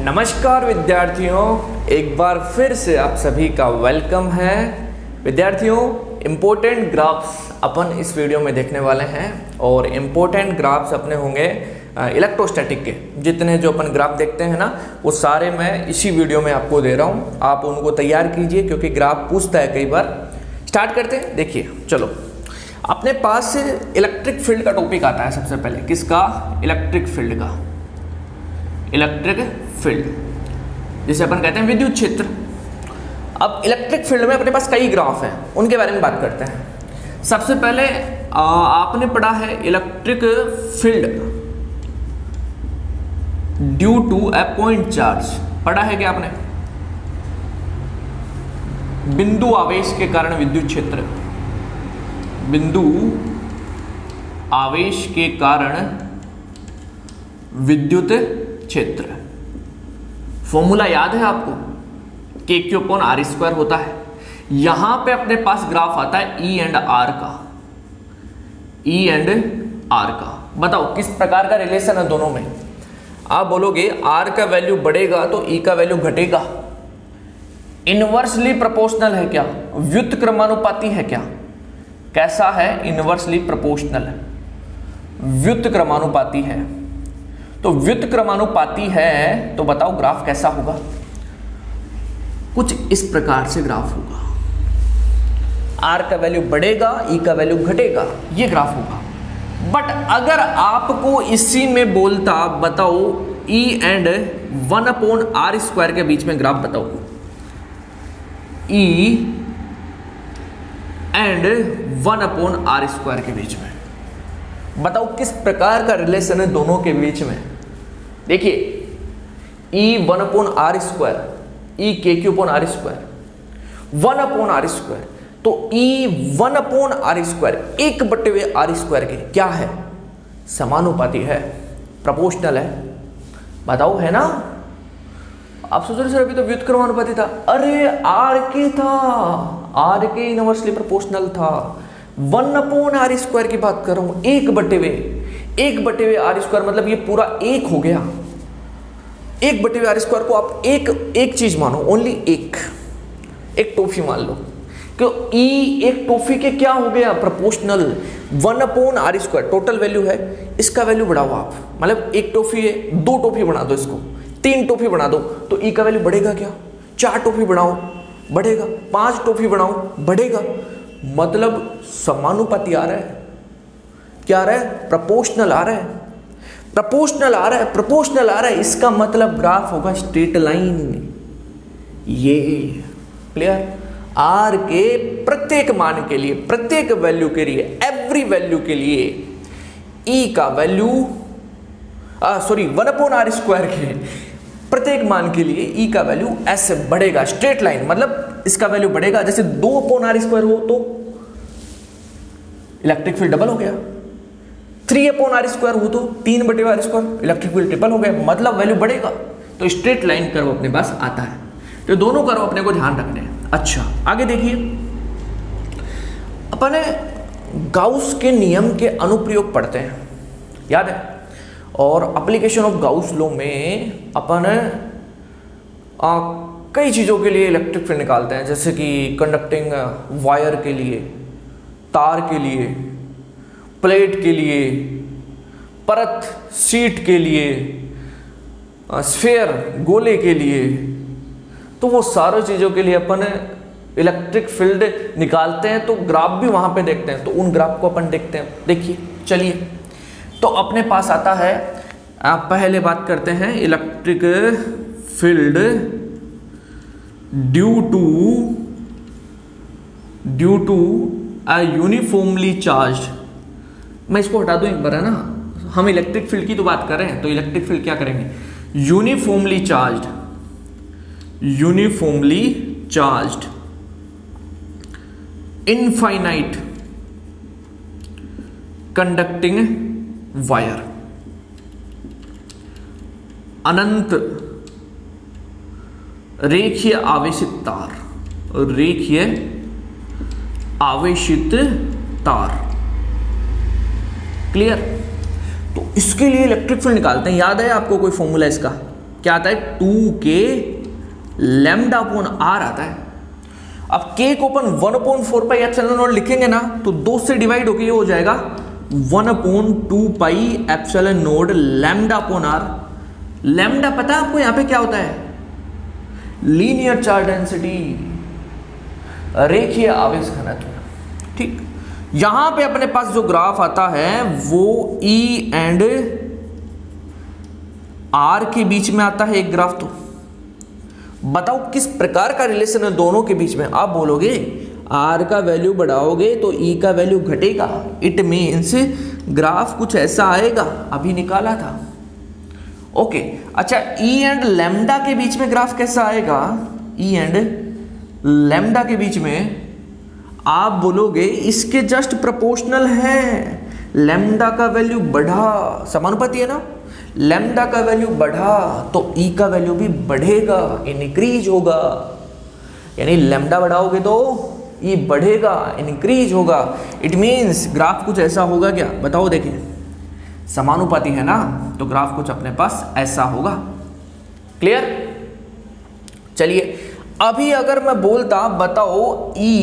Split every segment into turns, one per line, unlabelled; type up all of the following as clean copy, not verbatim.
नमस्कार विद्यार्थियों, एक बार फिर से आप सभी का वेलकम है। विद्यार्थियों, इम्पोर्टेंट ग्राफ्स अपन इस वीडियो में देखने वाले हैं और इम्पोर्टेंट ग्राफ्स अपने होंगे इलेक्ट्रोस्टैटिक के। जितने जो अपन ग्राफ देखते हैं ना, वो सारे मैं इसी वीडियो में आपको दे रहा हूँ। आप उनको तैयार कीजिए क्योंकि ग्राफ पूछता है कई बार। स्टार्ट करते हैं। देखिए, चलो अपने पास इलेक्ट्रिक फील्ड का टॉपिक आता है सबसे पहले। किसका? इलेक्ट्रिक फील्ड का। इलेक्ट्रिक फील्ड जिसे अपन कहते हैं विद्युत क्षेत्र। अब इलेक्ट्रिक फील्ड में अपने पास कई ग्राफ हैं, उनके बारे में बात करते हैं। सबसे पहले आपने पढ़ा है electric field due to a point charge. पढ़ा है क्या आपने? बिंदु आवेश के कारण विद्युत क्षेत्र। बिंदु आवेश के कारण विद्युत क्षेत्र। फॉर्मूला याद है आपको? K/R² होता है। यहां पे अपने पास ग्राफ आता है E एंड R का। E एंड R का बताओ किस प्रकार का रिलेशन है दोनों में। आप बोलोगे R का वैल्यू बढ़ेगा तो E का वैल्यू घटेगा। इनवर्सली प्रोपोर्शनल है क्या? व्युत्क्रमानुपाती है क्या? कैसा है? इनवर्सली प्रोपोर्शनल है, व्युत्क्रमानुपाती है। तो व्युत्क्रमानुपाती है तो बताओ ग्राफ कैसा होगा? कुछ इस प्रकार से ग्राफ होगा। R का वैल्यू बढ़ेगा, E का वैल्यू घटेगा, ये ग्राफ होगा। बट अगर आपको इसी में बोलता बताओ E एंड 1/R² के बीच में ग्राफ बताओ। E एंड 1/R² के बीच में बताओ किस प्रकार का रिलेशन है दोनों के बीच में। देखिए, E 1/R², E K/R², 1/R²। तो E 1/R², 1/R² के क्या है? समानुपाती है, प्रोपोर्शनल है। बताओ, है ना? आप सोच रहे सर अभी तो व्युत्क्रमानुपाती था। अरे R के था, R के इनवर्सली प्रोपोर्शनल था। 1/R² की बात कर रहा हूं। 1/R² मतलब ये पूरा एक हो गया। 1/R² को आप एक चीज मानो, ओनली एक टॉफी मान लो। क्यों? E एक टॉफी के क्या हो गया? प्रोपोर्शनल। 1/R² टोटल वैल्यू है, इसका वैल्यू बढ़ाओ आप। मतलब एक टॉफी है, 2 टॉफी बना दो, इसको 3 टॉफी बना दो तो E का वैल्यू बढ़ेगा क्या? 4 टॉफी बढ़ाओ, बढ़ेगा। 5 टॉफी बढ़ाओ, बढ़ेगा। मतलब समानुपाती आ रहा है। क्या आ रहा है? प्रोपोर्शनल आ रहा है, प्रोपोर्शनल आ रहा है, प्रोपोर्शनल आ रहा है। इसका मतलब ग्राफ होगा स्ट्रेट लाइन। ये क्लियर? R के प्रत्येक मान के लिए, प्रत्येक वैल्यू के लिए, एवरी वैल्यू के लिए E का वैल्यू 1/R² के प्रत्येक मान के लिए E का वैल्यू ऐसे बढ़ेगा, स्ट्रेट लाइन। मतलब इसका वैल्यू बढ़ेगा। जैसे 2/R² हो तो इलेक्ट्रिक फील्ड डबल हो गया। 3/R² हो तो 3/R², इलेक्ट्रिक फील्ड ट्रिपल हो गया। मतलब वैल्यू बढ़ेगा। तो स्ट्रेट लाइन कर्व अपने पास आता है। तो दोनों कर्व अपने को ध्यान रखने हैं। अच्छा, आगे देखिए, अपने गाउस के नियम के अनुप्रयोग पढ़ते हैं, याद है? और एप्लीकेशन ऑफ गाउस लॉ में अपन कई चीज़ों के लिए इलेक्ट्रिक फील्ड निकालते हैं। जैसे कि कंडक्टिंग वायर के लिए, तार के लिए, प्लेट के लिए, परत शीट के लिए, स्फीयर गोले के लिए। तो वो सारी चीज़ों के लिए अपन इलेक्ट्रिक फील्ड निकालते हैं। तो ग्राफ भी वहाँ पे देखते हैं। तो उन ग्राफ को अपन देखते हैं। देखिए, चलिए, तो अपने पास आता है, आप पहले बात करते हैं electric field due to a uniformly charge. मैं इसको हटा दूं एक बार, है ना? हम इलेक्ट्रिक फील्ड की तो बात कर रहे हैं। तो इलेक्ट्रिक फील्ड क्या करेंगे? Uniformly charged infinite conducting wire. अनंत रेखीय आवेशित तार, रेखीय आवेशित तार। क्लियर? तो इसके लिए इलेक्ट्रिक फील्ड निकालते हैं। याद है आपको कोई फॉर्मूला इसका? क्या आता है 2k लैम्डा अपॉन आर आता है। अब k को अपन 1/4 पाई एप्सिलॉन नॉट लिखेंगे ना तो 2 से डिवाइड होके ये हो जाएगा 1/2 pi epsilon naught lambda upon R. Lambda पता है आपको यहां पे क्या होता है? लीनियर चार्ज डेंसिटी, रेखीय आवेश घनत्व। ठीक, यहां पे अपने पास जो ग्राफ आता है वो E एंड R के बीच में आता है एक ग्राफ। तो बताओ किस प्रकार का रिलेशन है दोनों के बीच में? आप बोलोगे R का वैल्यू बढ़ाओगे तो E का वैल्यू घटेगा, इट मीन्स ग्राफ कुछ ऐसा आएगा, अभी निकाला था। ओके, अच्छा E एंड लैम्डा के बीच में ग्राफ कैसा आएगा? E एंड लैम्डा के बीच में आप बोलोगे इसके जस्ट प्रोपोर्शनल है, लैम्डा का वैल्यू बढ़ा, समानुपाती है ना, लैम्डा का वैल्यू बढ़ा तो E का वैल्यू भी बढ़ेगा, इंक्रीज होगा। यानी लैम्डा बढ़ाओगे तो E बढ़ेगा, इंक्रीज होगा। इट मीन्स ग्राफ कुछ ऐसा होगा क्या? बताओ, देखिए समानुपाती है ना, तो ग्राफ कुछ अपने पास ऐसा होगा। क्लियर? चलिए अभी अगर मैं बोलता बताओ E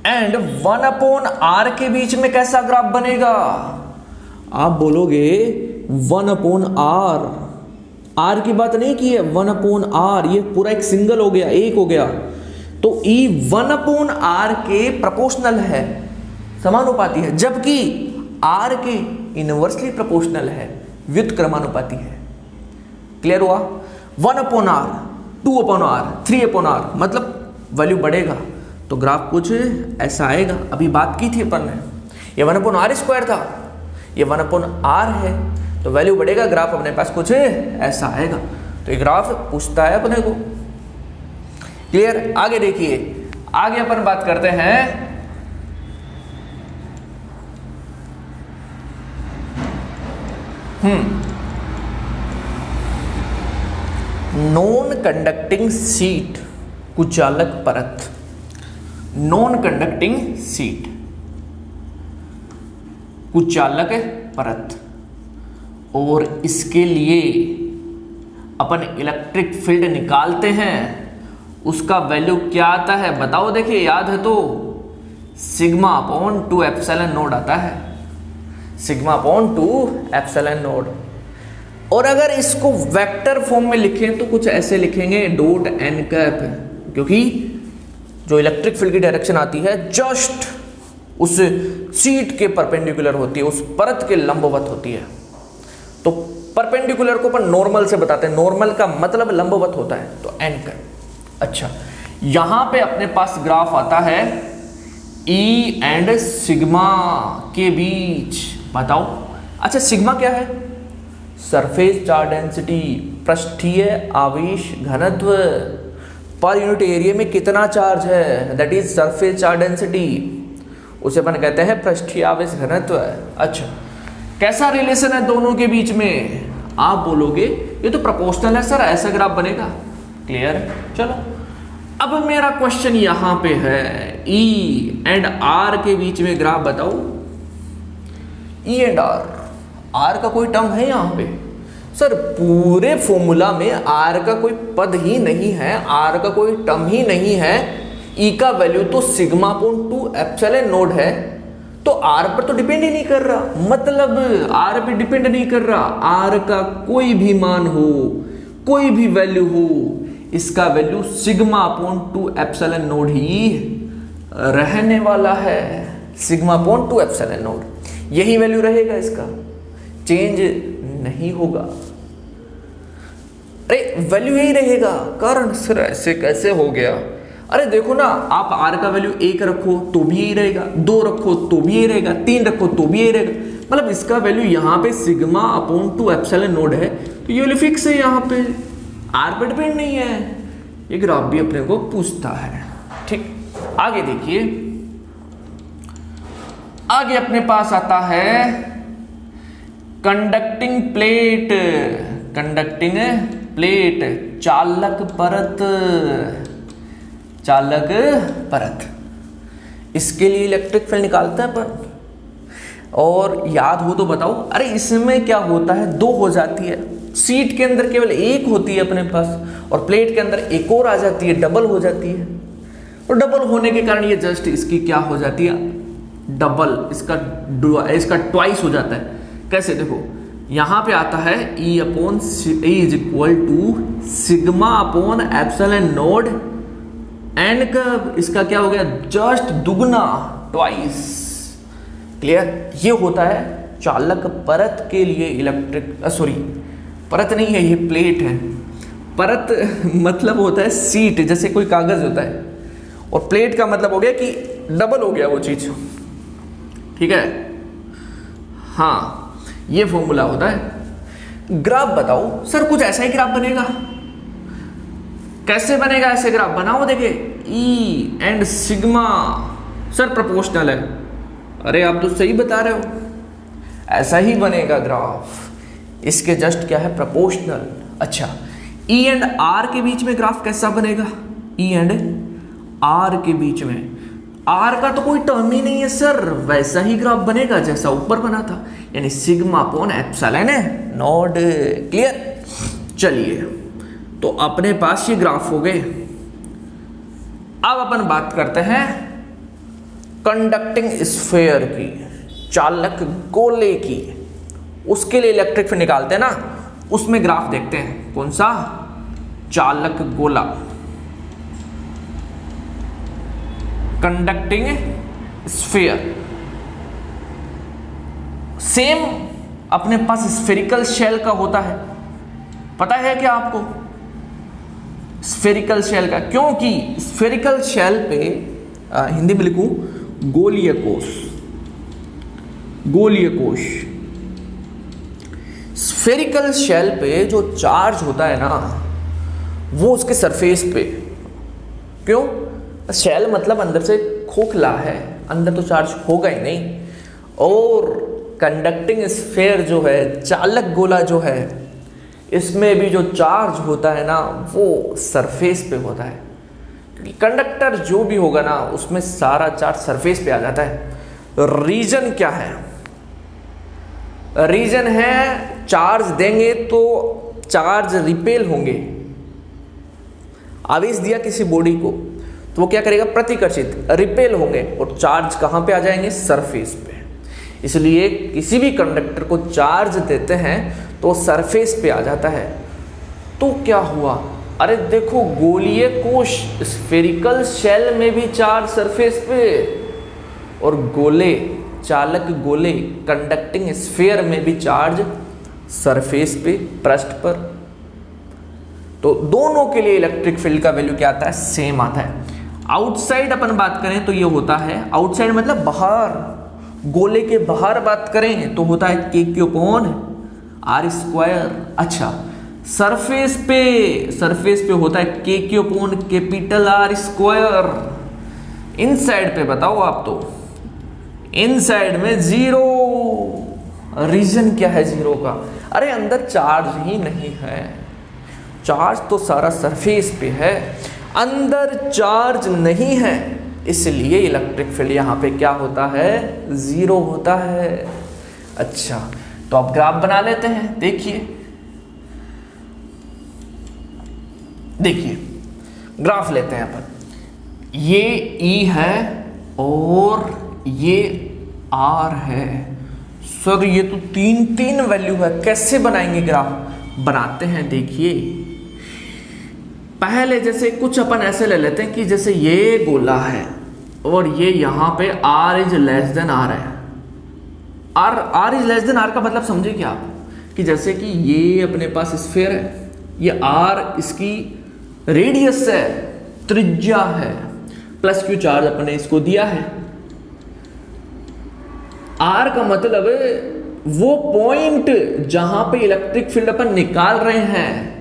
एंड 1/r के बीच में कैसा ग्राफ बनेगा? आप बोलोगे 1/r, r की बात नहीं की है, 1/r, ये पूरा एक सिंगल हो गया, एक हो गया, तो E 1/r के प्रोपोर्शनल है, समानुपाती है, जबकि r के इनवर्सली प्रोपोर्शनल है, व्युत्क्रमानुपाती है। क्लियर हुआ? 1/r, 2/r, 3/r, मतलब वैल्यू बढ़ेगा तो ग्राफ कुछ ऐसा आएगा। अभी बात की थी अपन ने, ये 1/r² था, ये 1/r है, तो वैल्यू बढ़ेगा, ग्राफ अपने पास कुछ ऐसा आएगा। तो ये ग्राफ पूछता है अपने को। क्लियर? आगे देखिए, आगे अपन बात करते हैं नॉन कंडक्टिंग शीट, कुचालक परत। नॉन कंडक्टिंग शीट, कुचालक परत, और इसके लिए अपन इलेक्ट्रिक फील्ड निकालते हैं, उसका वैल्यू क्या आता है? बताओ, देखिए याद है तो σ/2 एप्सिलॉन नोड आता है, σ/2 एप्सिलॉन नोड। और अगर इसको वेक्टर फॉर्म में लिखें तो कुछ ऐसे लिखेंगे डॉट n कैप, क्योंकि जो इलेक्ट्रिक फील्ड की डायरेक्शन आती है जस्ट उस शीट के परपेंडिकुलर होती है, उस परत के लंबवत होती है। तो परपेंडिकुलर को अपन नॉर्मल से बताते हैं, नॉर्मल का मतलब लंबवत होता है, तो n कैप। अच्छा, यहां पे अपने पास ग्राफ आता है E एंड सिग्मा के बीच। बताओ, अच्छा सिग्मा क्या है? सरफेस चार्ज डेंसिटी, पृष्ठीय आवेश घनत्व, पर यूनिट एरिया में कितना चार्ज है, that is surface charge density, उसे अपन कहते हैं पृष्ठीय आवेश घनत्व। अच्छा, कैसा रिलेशन है दोनों के बीच में? आप बोलोगे ये तो प्रोपोर्शनल है सर, ऐसा ग्राफ बनेगा। क्लियर? चलो अब मेरा क्वेश्चन यहां पे है, E एंड R के बीच में ग्राफ बताओ। E एंड R का कोई टर्म है यहां पे? सर पूरे फॉर्मूला में R का कोई पद ही नहीं है, R का कोई टर्म ही नहीं है। E का वैल्यू तो σ/2 एप्सिलॉन नोड है, तो R पर तो डिपेंड ही नहीं कर रहा, मतलब R पे डिपेंड नहीं कर रहा। R का कोई भी मान हो, कोई भी वैल्यू हो, इसका वैल्यू σ/2 एप्सिलॉन नोड ही रहने वाला है, σ/2 एप्सिलॉन नोड, यही वैल्यू रहेगा, इसका चेंज नहीं होगा। अरे वैल्यू यही रहेगा, कारण सर ऐसे कैसे हो गया? अरे देखो ना, आप R का वैल्यू 1 रखो तो भी यही रहेगा, 2 रखो तो भी यही रहेगा, 3 रखो तो भी यही रहेगा, मतलब इसका वैल्यू यहाँ पे σ/2 एप्सिलॉन नोड है, तो ये वैल्यू फिक्स है, यहाँ पे R पे डिपेंड नहीं है। ये ग्राफ भी अपने को पूछता है। ठीक, आगे देखिए, आगे अपने पास आता है कंडक्टिंग प्लेट, कंडक्टिंग प्लेट, चालक परत, चालक परत। इसके लिए इलेक्ट्रिक फील्ड निकालते हैं अपन, और याद हो तो बताओ। अरे इसमें क्या होता है, 2 हो जाती है, सीट के अंदर केवल एक होती है अपने पास, और प्लेट के अंदर एक और आ जाती है, डबल हो जाती है। और डबल होने के कारण ये जस्ट इसकी क्या हो जाती है, डबल, इसका ट्वाइस हो जाता है। कैसे, देखो यहां पे आता है E upon E is equal to sigma upon epsilon naught n का, इसका क्या हो गया, जस्ट दुगना, ट्वाइस। क्लियर? ये होता है चालक परत के लिए इलेक्ट्रिक, सॉरी परत नहीं है, ये प्लेट है। परत मतलब होता है सीट, जैसे कोई कागज होता है, और प्लेट का मतलब हो गया कि डबल हो गया वो चीज। ठीक है, हाँ ये फॉर्मूला होता है। ग्राफ बताओ सर, कुछ ऐसा ही ग्राफ बनेगा? कैसे बनेगा ऐसे ग्राफ? बनाओ, देखे E and sigma sir proportional है। अरे आप तो सही बता रहे हो, ऐसा ही बनेगा ग्राफ, इसके जस्ट क्या है, प्रोपोर्शनल। अच्छा, E एंड R के बीच में ग्राफ कैसा बनेगा? E एंड R के बीच में, R का तो कोई टर्म ही नहीं है सर, वैसा ही ग्राफ बनेगा जैसा ऊपर बना था, यानी सिग्मा अपॉन एप्सिलॉन है नॉट। क्लियर? चलिए, तो अपने पास ये ग्राफ हो गए। अब अपन बात करते हैं कंडक्टिंग स्फीयर की, चालक गोले की। उसके लिए इलेक्ट्रिक फील्ड निकालते हैं ना, उसमें ग्राफ देखते हैं। कौन सा? चालक गोला, कंडक्टिंग स्फीयर। सेम अपने पास स्फेरिकल शेल का होता है, पता है क्या आपको? स्फेरिकल शेल का, क्योंकि स्फेरिकल शेल पे हिंदी में लिखूं गोलीय कोश, गोलीय कोश। स्फेरिकल शेल पे जो चार्ज होता है ना, वो उसके सरफेस पे, क्यों? शेल मतलब अंदर से खोखला है, अंदर तो चार्ज होगा ही नहीं। और कंडक्टिंग स्फीयर जो है, चालक गोला जो है, इसमें भी जो चार्ज होता है ना, वो सरफेस पे होता है। क्योंकि कंडक्टर जो भी होगा ना, उसमें सारा चार्ज सरफेस पे आ जाता है। रीजन क्या है? रीजन है चार्ज देंगे तो चार्ज रिपेल होंगे। आवेश दिया किसी बॉडी को तो वो क्या करेगा? प्रतिकर्षित, रिपेल होंगे, और चार्ज कहां पे आ जाएंगे? सरफेस पे। इसलिए किसी भी कंडक्टर को चार्ज देते हैं तो सरफेस पे आ जाता है। तो क्या हुआ? अरे देखो, गोलीय कोश स्फेरिकल शेल में भी चार्ज सरफेस पे, और गोले, चालक गोले कंडक्टिंग स्फीयर में भी चार्ज सरफेस पे, पृष्ठ पर। तो दोनों के लिए इलेक्ट्रिक फील्ड का वैल्यू क्या आता है? सेम आता है। आउटसाइड अपन बात करें तो ये होता है, आउटसाइड मतलब बाहर, गोले के बाहर बात करें तो होता है k/r²। अच्छा, सरफेस पे होता है k/R²। इनसाइड पे बताओ आप, तो इनसाइड में 0। रीजन क्या है 0 का? अरे अंदर चार्ज ही नहीं है, चार्ज तो सारा सरफेस पे है, अंदर चार्ज नहीं है, इसलिए इलेक्ट्रिक फील्ड यहां पे क्या होता है? 0 होता है। अच्छा, तो अब ग्राफ बना लेते हैं। देखिए ग्राफ लेते हैं अपन। ये E है और ये R है। सर ये तो तीन वैल्यू है, कैसे बनाएंगे ग्राफ? बनाते हैं। देखिए पहले जैसे कुछ अपन ऐसे ले लेते हैं कि जैसे ये गोला है और ये यहां पे R is less than R है। R is less than R का मतलब समझे क्या आप? कि जैसे कि ये अपने पास स्फीयर है, ये R इसकी रेडियस है, त्रिज्या है, प्लस क्यू चार्ज अपने इसको दिया है। R का मतलब वो पॉइंट जहां पे इलेक्ट्रिक फील्ड अपन निकाल रहे हैं।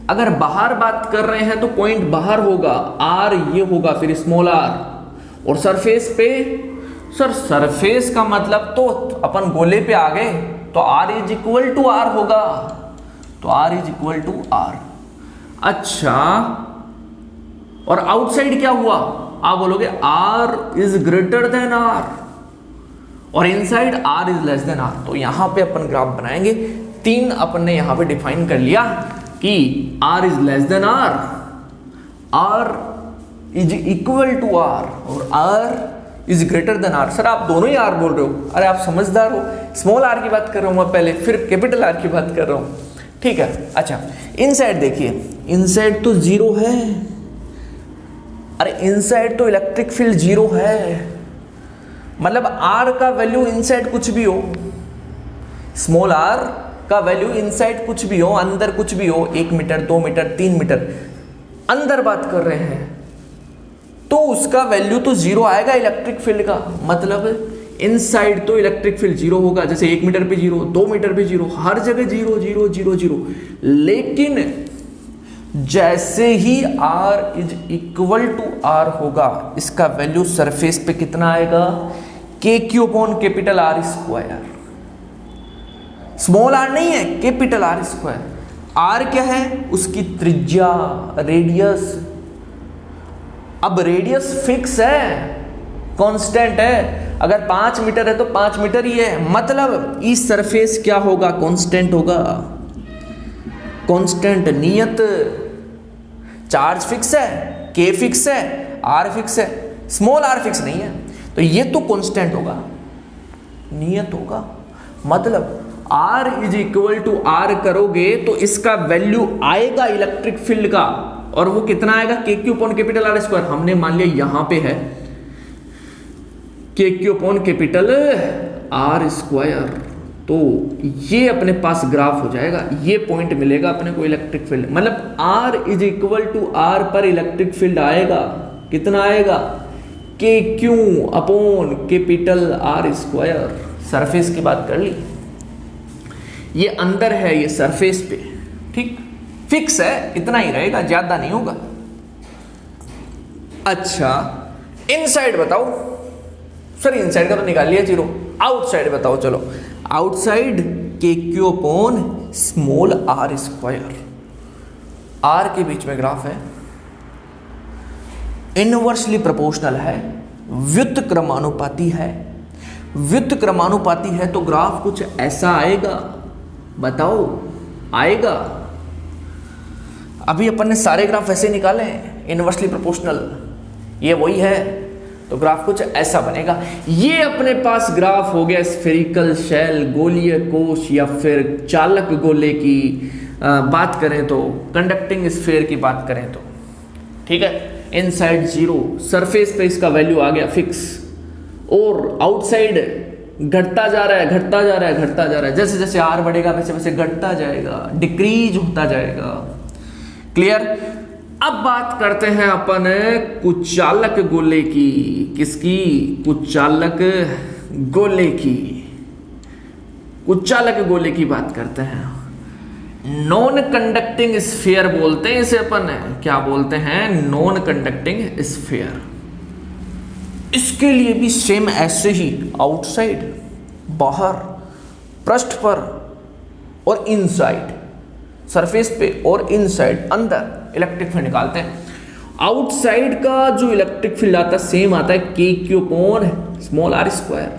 अगर बाहर बात कर रहे हैं तो पॉइंट बाहर होगा, R ये होगा, फिर स्मॉल r। और सरफेस पे, सर सरफेस का मतलब तो अपन गोले पे आ गए, तो R is equal to R होगा, तो R is equal to R। अच्छा, और आउटसाइड क्या हुआ? आप बोलोगे R is greater than R, और inside R is less than R। तो यहां पे अपन ग्राफ बनाएंगे तीन अपन ने यहां पे डिफाइन कर लिया कि R is less than R, R is equal to R और R is greater than R। Sir आप दोनों ही R बोल रहे हो, अरे आप समझदार हो, स्मॉल r की बात कर रहा हूं मैं पहले, फिर कैपिटल R की बात कर रहा हूं, ठीक है। अच्छा इनसाइड देखिए, इनसाइड तो जीरो है, अरे इनसाइड तो इलेक्ट्रिक फील्ड जीरो है, मतलब R का वैल्यू इनसाइड कुछ भी हो, स्मॉल r का वैल्यू इनसाइड कुछ भी हो, अंदर कुछ भी हो, 1 मीटर 2 मीटर 3 मीटर अंदर बात कर रहे हैं, तो उसका वैल्यू तो जीरो आएगा इलेक्ट्रिक फील्ड का। मतलब इनसाइड तो इलेक्ट्रिक फील्ड जीरो होगा, जैसे 1 मीटर पे जीरो, 2 मीटर पे जीरो, हर जगह जीरो जीरो जीरो जीरो। लेकिन जैसे ही r is equal to R होगा, इसका वैल्यू सरफेस पे कितना आएगा, KQ upon capital R square. Small r नहीं है, कैपिटल R स्क्वायर। R क्या है, उसकी त्रिज्या, रेडियस। अब रेडियस फिक्स है, कांस्टेंट है, अगर 5 मीटर है तो 5 मीटर ही है, मतलब इस सरफेस क्या होगा, कांस्टेंट होगा, कांस्टेंट, नियत। चार्ज फिक्स है, K फिक्स है, R फिक्स है, स्मॉल r फिक्स नहीं है, तो ये तो कांस्टेंट होगा, नियत होगा। मतलब R is equal to R करोगे तो इसका वैल्यू आएगा इलेक्ट्रिक फील्ड का, और वो कितना आएगा, KQ upon capital R square. हमने मान लिया यहां पे है KQ upon capital R square, तो ये अपने पास ग्राफ हो जाएगा, ये पॉइंट मिलेगा अपने को इलेक्ट्रिक फील्ड। मतलब R is equal to R पर इलेक्ट्रिक फील्ड आएगा, कितना आएगा, KQ upon capital R square. Surface की बात कर ली, ये अंदर है, ये सरफेस पे, ठीक, फिक्स है, इतना ही रहेगा, ज्यादा नहीं होगा। अच्छा इनसाइड बताओ, सर इनसाइड का तो निकाल लिया जीरो, आउटसाइड बताओ। चलो outside KQ upon small r square. R के बीच में ग्राफ है, इनवर्सली प्रोपोर्शनल है, व्युत्क्रमानुपाती क्रमानुपाती है। व्युत्क्रमानुपाती क्रमानुपाती है तो ग्राफ कुछ ऐसा आएगा, बताओ आएगा। अभी अपन ने सारे ग्राफ ऐसे निकाले हैं, इनवर्सली प्रोपोर्शनल, ये वही है, तो ग्राफ कुछ ऐसा बनेगा। ये अपने पास ग्राफ हो गया स्फेरिकल शेल, गोलीय कोश, या फिर चालक गोले की बात करें तो, कंडक्टिंग स्फीयर की बात करें तो, ठीक है। इनसाइड जीरो, सरफेस पे इसका वैल्यू आ गया फिक्स, और आउटसाइड घटता जा रहा है, घटता जा रहा है, घटता जा रहा है, जैसे जैसे R बढ़ेगा वैसे वैसे घटता जाएगा, डिक्रीज होता जाएगा। क्लियर। अब बात करते हैं अपन कुचालक गोले की, किसकी, कुचालक गोले की, कुचालक गोले की बात करते हैं। नॉन कंडक्टिंग स्फीयर बोलते हैं इसे अपन, क्या बोलते हैं, नॉन कंडक्टिंग स्फीयर। इसके लिए भी सेम ऐसे ही आउटसाइड, बाहर, पृष्ठ पर और इनसाइड, सरफेस पे और इनसाइड, अंदर इलेक्ट्रिक फील्ड निकालते हैं। आउटसाइड का जो इलेक्ट्रिक फील्ड आता है सेम आता है KQ upon small r square.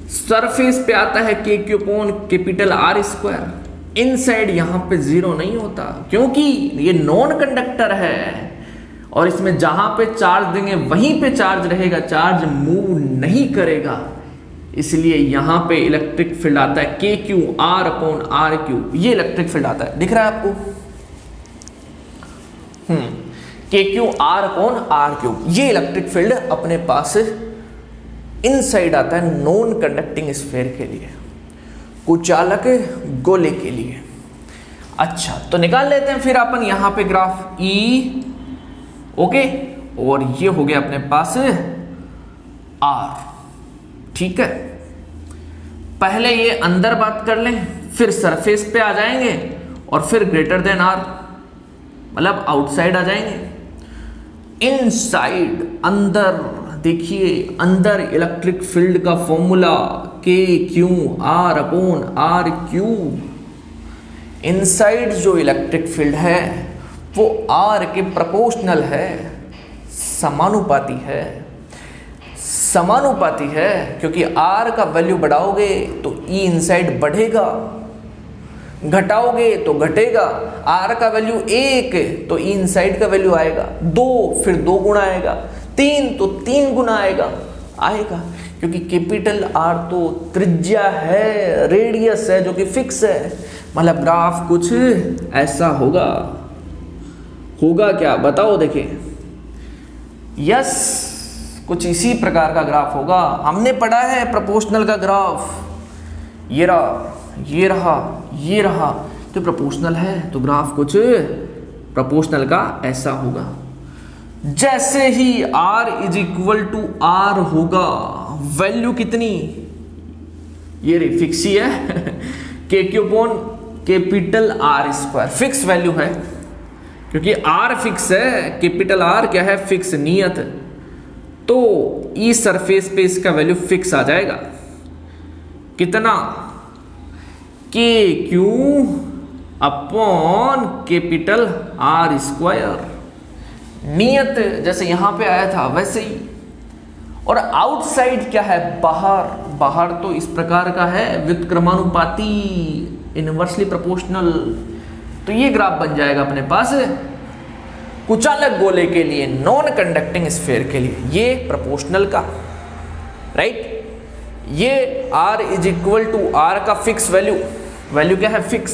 Surface पे आता है KQ upon capital R square. Inside यहां पे जीरो नहीं होता, क्योंकि ये नॉन कंडक्टर है, और इसमें जहां पे चार्ज देंगे वहीं पे चार्ज रहेगा, चार्ज मूव नहीं करेगा, इसलिए यहां पे इलेक्ट्रिक फील्ड आता है KQ R अपॉन RQ। ये इलेक्ट्रिक फील्ड आता है, दिख रहा है आपको, KQ R अपॉन RQ। ये इलेक्ट्रिक फील्ड अपने पास इनसाइड आता है नॉन कंडक्टिंग स्फीयर के लिए, कुचालक गोले के लिए। अच्छा तो निकाल लेते हैं फिर अपन यहां पे ग्राफ E, ओके, और ये हो गया अपने पास R, ठीक है। पहले ये अंदर बात कर लें, फिर सरफेस पे आ जाएंगे, और फिर ग्रेटर देन R, मतलब आउटसाइड आ जाएंगे। इनसाइड, अंदर, देखिए अंदर इलेक्ट्रिक फील्ड का formula KQ R upon RQ। Inside जो इलेक्ट्रिक फील्ड है वो R के प्रोपोर्शनल है, समानुपाती है, समानुपाती है, क्योंकि R का वैल्यू बढ़ाओगे तो E इनसाइड बढ़ेगा, घटाओगे तो घटेगा। आर का वैल्यू 1 तो ई इनसाइड का वैल्यू आएगा, 2 फिर 2 गुना आएगा, 3 तो 3 गुना आएगा, क्योंकि कैपिटल आर तो त्रिज्या है, रेडियस है जो कि फिक्स है। मतलब ग्राफ कुछ ऐसा होगा क्या बताओ, देखिए यस कुछ इसी प्रकार का ग्राफ होगा। हमने पढ़ा है प्रोपोर्शनल का ग्राफ, ये रहा, तो प्रोपोर्शनल है तो ग्राफ कुछ प्रोपोर्शनल का ऐसा होगा। जैसे ही r is equal to are होगा, वैल्यू कितनी, ये रही फिक्स ही है K Q upon capital R square, fix value है क्योंकि r फिक्स है, कैपिटल R क्या है, फिक्स नियत, तो ई सरफेस पे इसका वैल्यू फिक्स आ जाएगा। कितना, के Q upon capital R square, नियत जैसे यहां पे आया था वैसे ही। और आउटसाइड क्या है, बाहर तो इस प्रकार का है, व्युत्क्रमानुपाती, इनवर्सली प्रोपोर्शनल। तो ये ग्राफ बन जाएगा अपने पास कुचालक गोले के लिए, नॉन कंडक्टिंग स्फीयर के लिए, ये प्रोपोर्शनल का, राइट। ये r is equal to R का फिक्स वैल्यू क्या है, फिक्स,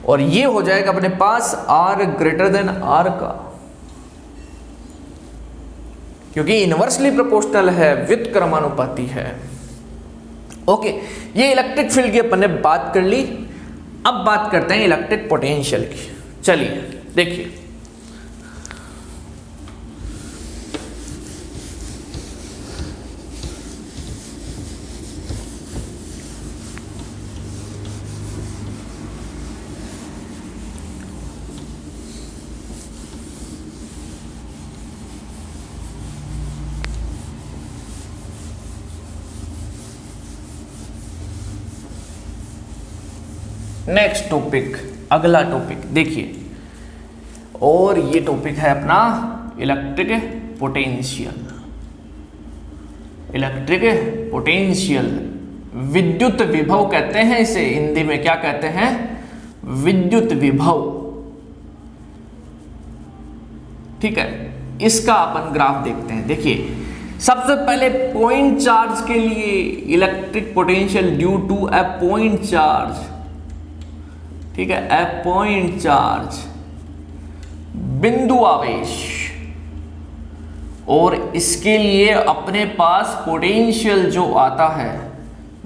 और ये हो जाएगा अपने पास r ग्रेटर देन r का, क्योंकि इनवर्सली प्रोपोर्शनल है, व्युत्क्रमानुपाती है। ओके, ये इलेक्ट्रिक फील्ड की अपन ने बात कर ली। अब बात करते हैं इलेक्ट्रिक पोटेंशियल की। चलिए देखिए, नेक्स्ट टॉपिक, अगला टॉपिक देखिए, और ये टॉपिक है अपना इलेक्ट्रिक पोटेंशियल, विद्युत विभव कहते हैं इसे, हिंदी में क्या कहते हैं, विद्युत विभव। ठीक है, इसका अपन ग्राफ देखते हैं। देखिए सबसे पहले पॉइंट चार्ज के लिए electric potential due to a point charge, ठीक है, ए पॉइंट चार्ज, बिंदु आवेश, और इसके लिए अपने पास पोटेंशियल जो आता है,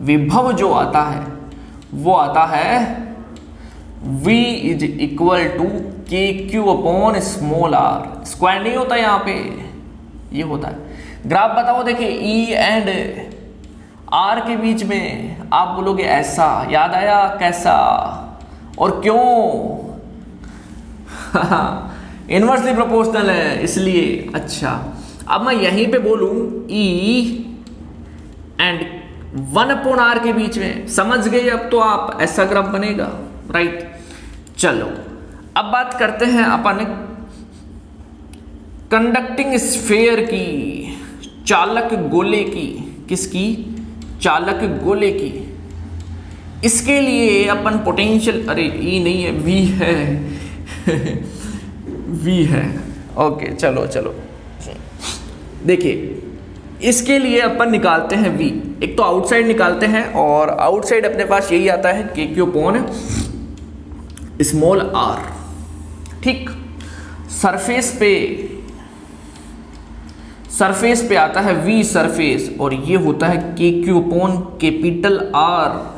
विभव जो आता है, वो आता है V इज इक्वल टू के Q upon small r, square नहीं होता यहां पे, ये होता है। ग्राफ बताओ, देखिए E एंड R के बीच में आप बोलोगे ऐसा, याद आया कैसा और क्यों इनवर्सली प्रोपोर्शनल है इसलिए। अच्छा, अब मैं यहीं पे बोलूं E एंड 1/r के बीच में, समझ गए अब तो आप, ऐसा ग्राफ बनेगा, राइट। चलो अब बात करते हैं अपन कंडक्टिंग स्फीयर की, चालक गोले की, किसकी, चालक गोले की। इसके लिए अपन पोटेंशियल, अरे ई नहीं है, वी है वी है, ओके चलो देखिए, इसके लिए अपन निकालते हैं वी, एक तो आउटसाइड निकालते हैं, और आउटसाइड अपने पास यही आता है K Q upon small are. ठीक, सरफेस पे आता है वी सरफेस, और ये होता है K Q upon capital are.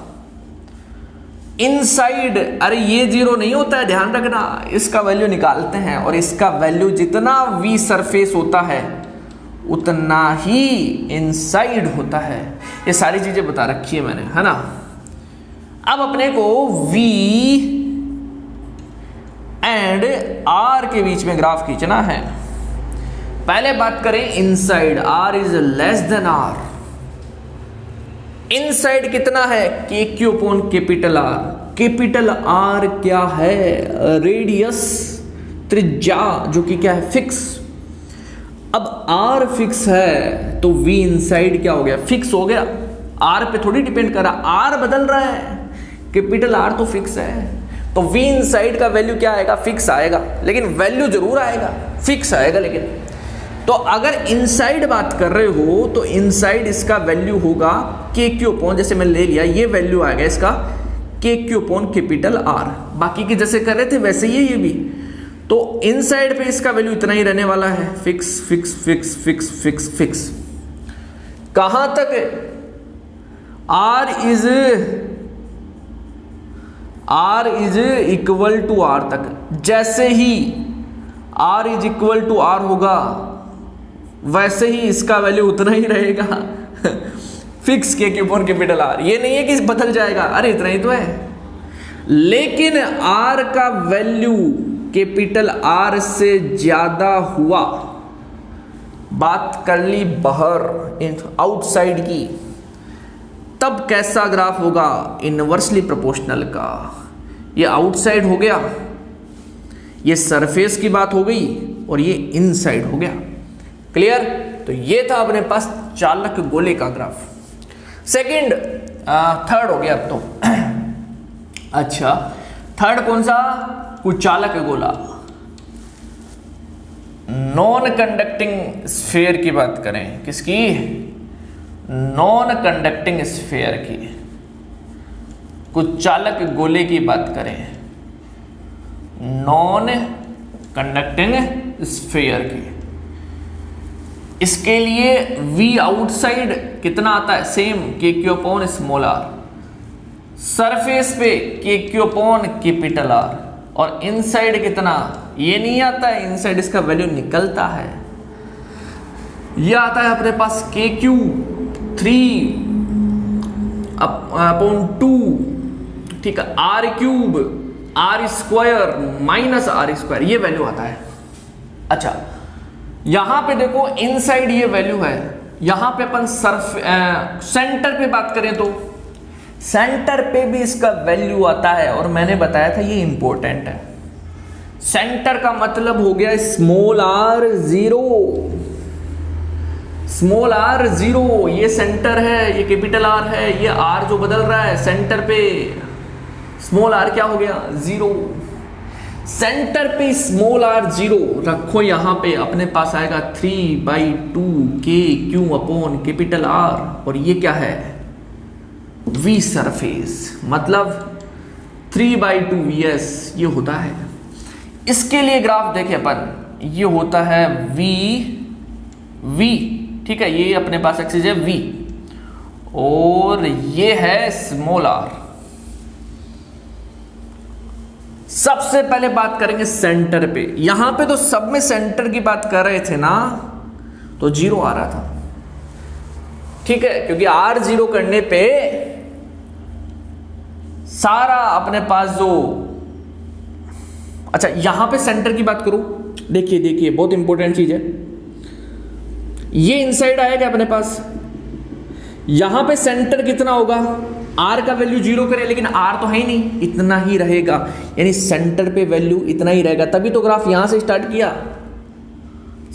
Inside, अरे ये 0 नहीं होता है, ध्यान रखना, इसका वैल्यू निकालते हैं, और इसका वैल्यू जितना वी सरफेस होता है उतना ही इनसाइड होता है। ये सारी चीजें बता रखी है मैंने, है ना। अब अपने को V एंड R के बीच में ग्राफ खींचना है। पहले बात करें inside, R is less than R। Inside कितना है, K Q upon capital R। Capital R क्या है, रेडियस, त्रिज्या, जो कि क्या है, फिक्स। अब R फिक्स है तो V इनसाइड क्या हो गया, फिक्स हो गया, R पे थोड़ी डिपेंड कर रहा, R बदल रहा है। कैपिटल आर तो फिक्स है, तो वी इनसाइड का वैल्यू क्या आएगा, फिक्स आएगा, लेकिन वैल्यू जरूर आएगा, फिक्स आएगा। लेकिन तो अगर इनसाइड बात कर रहे हो तो इनसाइड इसका वैल्यू होगा के क्यू अपॉन, जैसे मैं ले लिया ये वैल्यू आएगा इसका के क्यू अपॉन कैपिटल आर। बाकी की जैसे कर रहे थे वैसे ही ये भी, तो इनसाइड पे इसका वैल्यू इतना ही रहने वाला है, fix fix fix fix fix fix. कहां तक है, r is equal to r तक। जैसे ही r is equal to are होगा वैसे ही इसका वैल्यू उतना ही रहेगा फिक्स के क्यू अपॉन कैपिटल आर। ये नहीं है कि बदल जाएगा, अरे इतना ही तो है। लेकिन आर का वैल्यू कैपिटल आर से ज्यादा हुआ, बात कर ली बाहर आउटसाइड की, तब कैसा ग्राफ होगा, इनवर्सली प्रोपोर्शनल का। ये आउटसाइड हो गया, ये सरफेस की बात हो गई, और ये इनसाइड हो गया। क्लियर? तो ये था अपने पास चालक गोले का ग्राफ। सेकंड, थर्ड हो गया अब तो अच्छा, थर्ड कौन सा, कुचालक गोला। नॉन कंडक्टिंग स्फीयर की बात करें, किसकी, नॉन कंडक्टिंग स्फीयर की, कुचालक गोले की बात करें, नॉन कंडक्टिंग स्फीयर की। इसके लिए V आउटसाइड कितना आता है, same K Q upon small R, surface पे K Q upon capital R, और इनसाइड कितना, ये नहीं आता है, इनसाइड इसका वैल्यू निकलता है, ये आता है अपने पास के क्यू 3 अपॉन 2, ठीक है, R cube R square minus R square, ये वैल्यू आता है। अच्छा, यहां पे देखो इनसाइड ये वैल्यू है, यहां पे अपन सेंटर पे बात करें तो सेंटर पे भी इसका वैल्यू आता है, और मैंने बताया था ये इंपॉर्टेंट है। सेंटर का मतलब हो गया स्मॉल आर 0, स्मॉल आर 0, ये सेंटर है, ये कैपिटल आर है, ये आर जो बदल रहा है सेंटर पे, स्मॉल आर क्या हो गया 0। सेंटर पे स्मॉल आर 0 रखो, यहां पे अपने पास आएगा 3/2 के क्यू अपॉन कैपिटल आर, और ये क्या है, वी सरफेस, मतलब 3/2 VS ये होता है। इसके लिए ग्राफ देखें अपन, ये होता है V, ठीक है, ये अपने पास एक्सिस है V, और ये है स्मॉल आर। सबसे पहले बात करेंगे सेंटर पे, यहां पे तो सब में सेंटर की बात कर रहे थे ना, तो 0 आ रहा था, ठीक है, क्योंकि R 0 करने पे सारा अपने पास जो, अच्छा यहां पे सेंटर की बात करूं, देखिए बहुत इंपॉर्टेंट चीज है, ये इनसाइड आएगा अपने पास, यहां पे सेंटर कितना होगा, R का वैल्यू 0 करें, लेकिन R तो है ही नहीं, इतना ही रहेगा, यानी सेंटर पे वैल्यू इतना ही रहेगा, तभी तो ग्राफ यहां से स्टार्ट किया।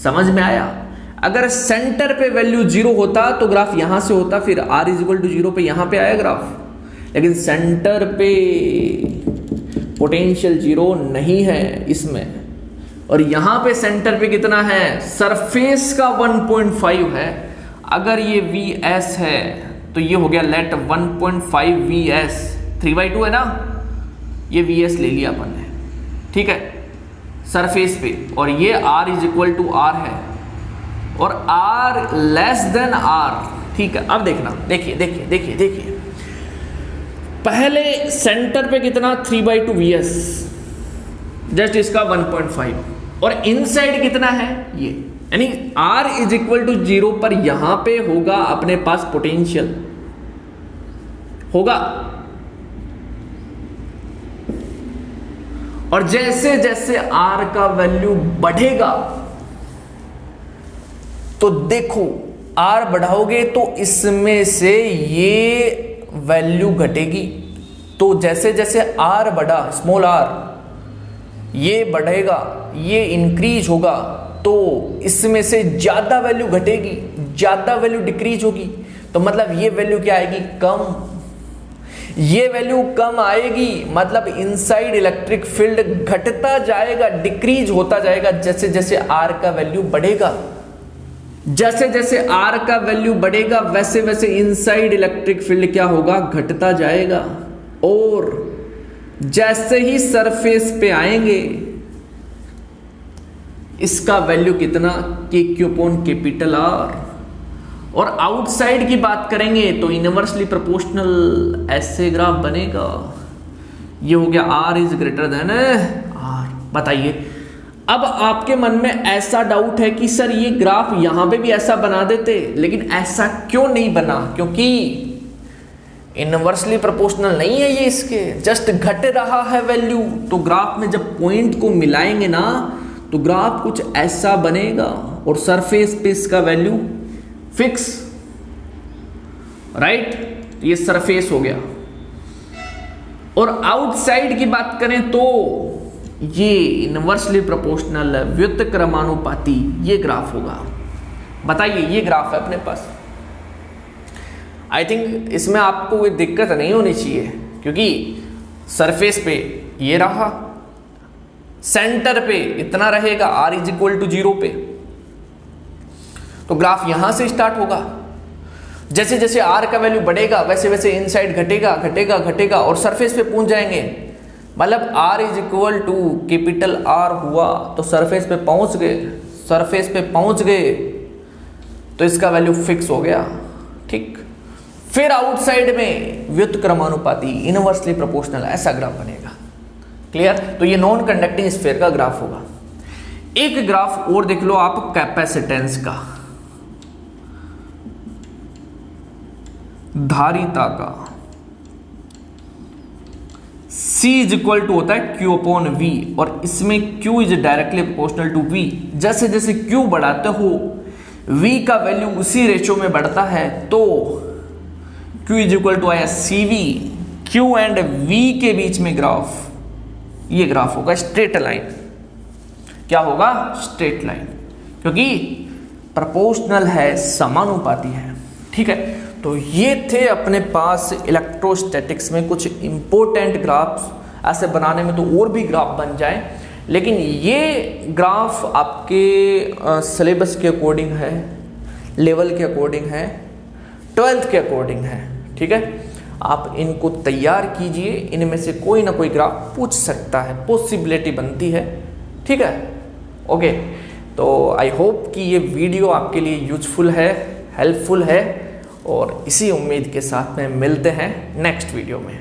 समझ में आया? अगर सेंटर पे वैल्यू 0 होता तो ग्राफ यहां से होता, फिर R = 0 पे यहां पे आया ग्राफ, लेकिन सेंटर पे पोटेंशियल 0 नहीं है इसमें, और यहां पे सेंटर पे कितना है, सरफेस का 1.5 है। अगर ये VS है तो ये हो गया लेट 1.5 VS, 3/2 है ना, ये VS ले लिया अपन ने, ठीक है, सरफेस पे, और ये R = R है, और R < R, ठीक है। अब देखना, देखिए पहले सेंटर पे कितना, 3/2 VS, जस्ट इसका 1.5, और इनसाइड कितना है ये, यानी R = 0 पर यहां पे होगा अपने पास पोटेंशियल होगा, और जैसे जैसे R का वैल्यू बढ़ेगा तो देखो R बढ़ाओगे तो इसमें से ये वैल्यू घटेगी, तो जैसे जैसे R बढ़ा, स्मॉल r, ये बढ़ेगा, ये इंक्रीज होगा, तो इसमें से ज्यादा वैल्यू घटेगी, ज्यादा वैल्यू डिक्रीज होगी, तो मतलब ये वैल्यू क्या आएगी, कम। ये वैल्यू कम आएगी, मतलब इनसाइड इलेक्ट्रिक फील्ड घटता जाएगा, डिक्रीज होता जाएगा जैसे जैसे आर का वैल्यू बढ़ेगा। जैसे जैसे आर का वैल्यू बढ़ेगा वैसे वैसे इनसाइड इलेक्ट्रिक फील्ड क्या होगा, घटता जाएगा। और जैसे ही सरफेस पे आएंगे इसका वैल्यू कितना, के क्यू अपॉन कैपिटल आर। और आउटसाइड की बात करेंगे तो इनवर्सली प्रोपोर्शनल ऐसे ग्राफ बनेगा। ये हो गया R is greater than R. बताइए, अब आपके मन में ऐसा डाउट है कि सर ये ग्राफ यहां पे भी ऐसा बना देते, लेकिन ऐसा क्यों नहीं बना? क्योंकि इनवर्सली प्रोपोर्शनल नहीं है ये, इसके जस्ट घट रहा है वैल्यू। तो ग्राफ में जब पॉइंट को मिलाएंगे ना तो ग्राफ कुछ ऐसा बनेगा और सरफेस पे इसका वैल्यू फिक्स, राइट। ये सरफेस हो गया। और आउटसाइड की बात करें तो ये इनवर्सली प्रोपोर्शनल व्युत्क्रमानुपाती ये ग्राफ होगा। बताइए, ये ग्राफ है अपने पास। आई थिंक इसमें आपको कोई दिक्कत नहीं होनी चाहिए, क्योंकि सरफेस पे ये रहा, सेंटर पे इतना रहेगा, r इज इक्वल टू 0 पे, तो ग्राफ यहां से स्टार्ट होगा। जैसे जैसे r का वैल्यू बढ़ेगा वैसे वैसे इनसाइड घटेगा घटेगा घटेगा और सरफेस पे पहुंच जाएंगे। मतलब r is equal to capital R हुआ तो सरफेस पे पहुंच गए, सरफेस पे पहुंच गए तो इसका वैल्यू फिक्स हो गया, ठीक। फिर आउटसाइड में व्युत्क्रमानुपाती इनवर्सली प्रोपोर्शनल ऐसा ग्राफ बनेगा। क्लियर? तो ये नॉन कंडक्टिंग स्फीयर का ग्राफ होगा। एक ग्राफ और देख लो आप कैपेसिटेंस का, धारिता का। C इज इक्वल टू होता है Q अपॉन V और इसमें Q is directly proportional to V। जैसे जैसे Q बढ़ाते हो V का वैल्यू उसी रेशो में बढ़ता है, तो Q इज इक्वल टू आया CV। Q एंड V के बीच में ग्राफ, ये ग्राफ होगा स्ट्रेट लाइन। क्या होगा? स्ट्रेट लाइन, क्योंकि प्रोपोर्शनल है, समानुपाती है, ठीक है। तो ये थे अपने पास इलेक्ट्रोस्टैटिक्स में कुछ इंपॉर्टेंट ग्राफ्स। ऐसे बनाने में तो और भी ग्राफ बन जाए, लेकिन ये ग्राफ आपके सिलेबस के अकॉर्डिंग है, लेवल के अकॉर्डिंग है, 12th के अकॉर्डिंग है, ठीक है। आप इनको तैयार कीजिए, इनमें से कोई ना कोई ग्राफ पूछ सकता है, पॉसिबिलिटी बनती है, ठीक है। ओके, तो आई होप कि ये वीडियो आपके लिए यूजफुल है, हेल्पफुल है, और इसी उम्मीद के साथ में मिलते हैं नेक्स्ट वीडियो में।